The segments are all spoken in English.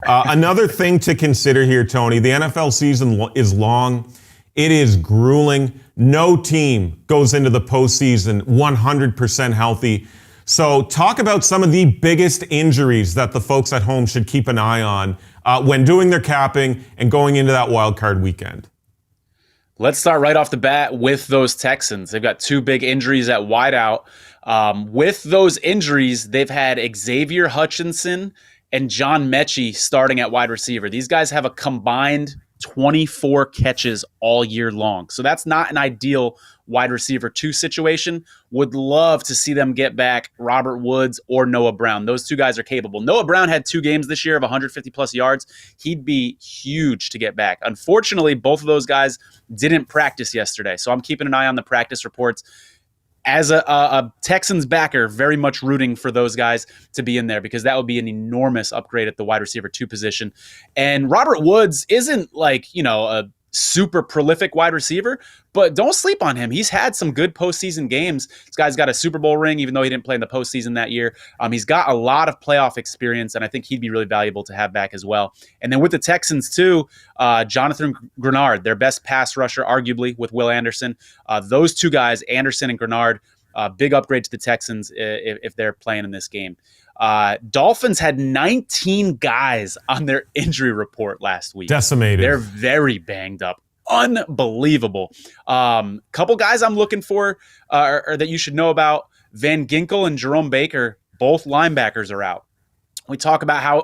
Another thing to consider here, Tony, the NFL season is long. It is grueling. No team goes into the postseason 100% healthy. So talk about some of the biggest injuries that the folks at home should keep an eye on when doing their capping and going into that wild card weekend. Let's start right off the bat with those Texans. They've got two big injuries at wideout. With those injuries, they've had Xavier Hutchinson and John Mechie starting at wide receiver. These guys have a combined 24 catches all year long. So that's not an ideal wide receiver 2 situation. Would love to see them get back Robert Woods or Noah Brown. Those two guys are capable. Noah Brown had 2 games this year of 150 plus yards. He'd be huge to get back. Unfortunately, both of those guys didn't practice yesterday. So I'm keeping an eye on the practice reports. As a Texans backer, very much rooting for those guys to be in there because that would be an enormous upgrade at the wide receiver 2 position. And Robert Woods isn't a super prolific wide receiver, but don't sleep on him. He's had some good postseason games. This guy's got a Super Bowl ring, even though he didn't play in the postseason that year. He's got a lot of playoff experience, and I think he'd be really valuable to have back as well. And then with the Texans too, Jonathan Grenard, their best pass rusher, arguably, with Will Anderson. Those two guys, Anderson and Grenard, big upgrade to the Texans if they're playing in this game. Dolphins had 19 guys on their injury report last week. Decimated. They're very banged up. Unbelievable. Couple guys I'm looking for or that you should know about. Van Ginkel and Jerome Baker, both linebackers are out. We talk about how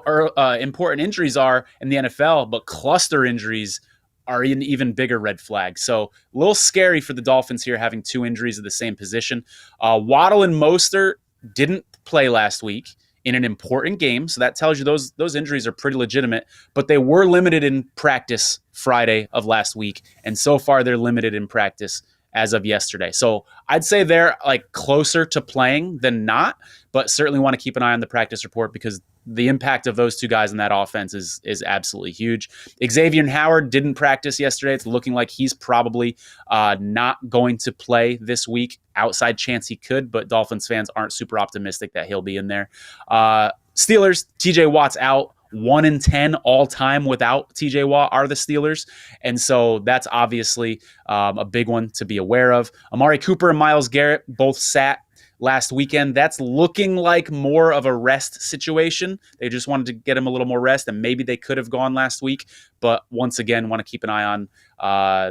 important injuries are in the NFL, but cluster injuries are an even bigger red flag. So a little scary for the Dolphins here having 2 injuries at the same position. Waddle and Mostert didn't play last week in an important game. So that tells you those injuries are pretty legitimate, but they were limited in practice Friday of last week. And so far they're limited in practice as of yesterday. So I'd say they're closer to playing than not, but certainly want to keep an eye on the practice report because the impact of those two guys in that offense is absolutely huge. Xavier Howard didn't practice yesterday. It's looking like he's probably not going to play this week. Outside chance he could, but Dolphins fans aren't super optimistic that he'll be in there. Steelers, TJ Watt's out. 1-10 all time without TJ Watt are the Steelers. And so that's obviously a big one to be aware of. Amari Cooper and Myles Garrett both sat last weekend. That's looking like more of a rest situation. They just wanted to get him a little more rest, and maybe they could have gone last week. But once again, want to keep an eye on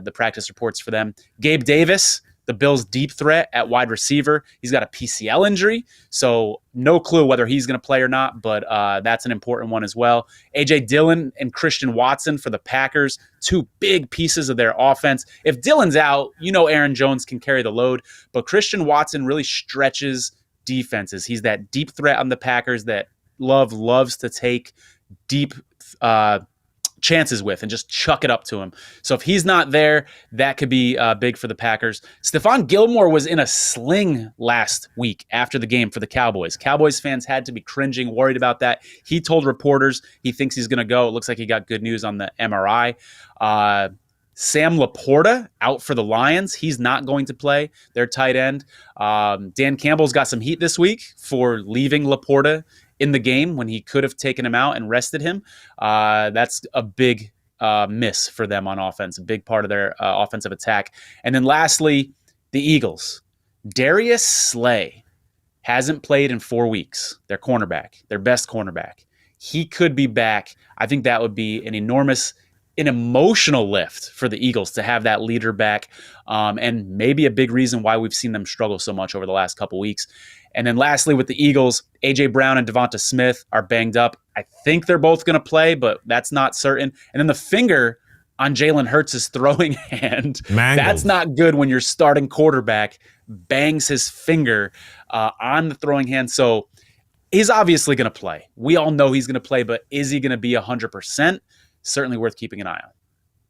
the practice reports for them. Gabe Davis, the Bills' deep threat at wide receiver. He's got a PCL injury, so no clue whether he's going to play or not, but that's an important one as well. A.J. Dillon and Christian Watson for the Packers, 2 big pieces of their offense. If Dillon's out, Aaron Jones can carry the load, but Christian Watson really stretches defenses. He's that deep threat on the Packers that loves to take deep chances with and just chuck it up to him. So if he's not there, that could be big for the Packers. Stephon Gilmore was in a sling last week after the game for the Cowboys. Cowboys fans had to be cringing, worried about that. He told reporters he thinks he's going to go. It looks like he got good news on the MRI. Sam Laporta out for the Lions. He's not going to play. Their tight end. Dan Campbell's got some heat this week for leaving Laporta in the game when he could have taken him out and rested him. That's a big miss for them on offense, a big part of their offensive attack. And then lastly, the Eagles. Darius Slay hasn't played in 4 weeks. Their cornerback, their best cornerback. He could be back. I think that would be an emotional lift for the Eagles to have that leader back, and maybe a big reason why we've seen them struggle so much over the last couple weeks. And then lastly, with the Eagles, A.J. Brown and Devonta Smith are banged up. I think they're both going to play, but that's not certain. And then the finger on Jalen Hurts' throwing hand, Mangled. That's not good when your starting quarterback bangs his finger on the throwing hand. So he's obviously going to play. We all know he's going to play, but is he going to be 100%? Certainly worth keeping an eye on.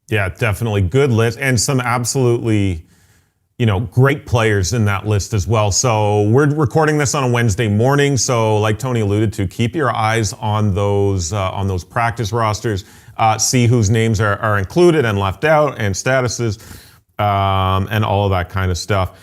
Yeah, definitely. Good list. And some absolutely, great players in that list as well. So we're recording this on a Wednesday morning. So like Tony alluded to, keep your eyes on those practice rosters. See whose names are included and left out and statuses and all of that kind of stuff.